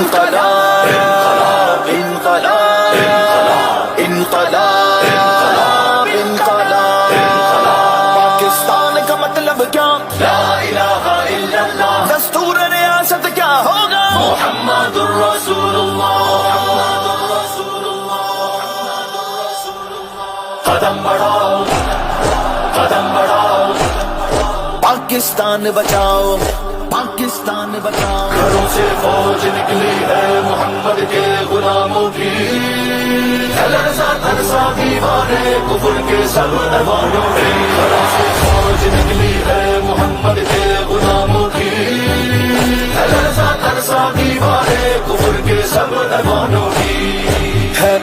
انقلاب انقلاب انقلاب انقلاب پاکستان کا مطلب کیا؟ لا الہ الا اللہ. دستور ریاست کیا ہوگا؟ محمد الرسول اللہ. قدم بڑھاؤ قدم بڑھاؤ پاکستان بچاؤ پاکستان بچاؤ. گھروں سے فوج نکلی ہے محمد کے غلاموں کی، لرزا ترسا دیوارے کفر کے سب ایوانوں کی. گھروں سے فوج نکلی ہے محمد کے غلاموں کی، لرزا ترسا دیوارے کفر کے سب ایوانوں کی. ہے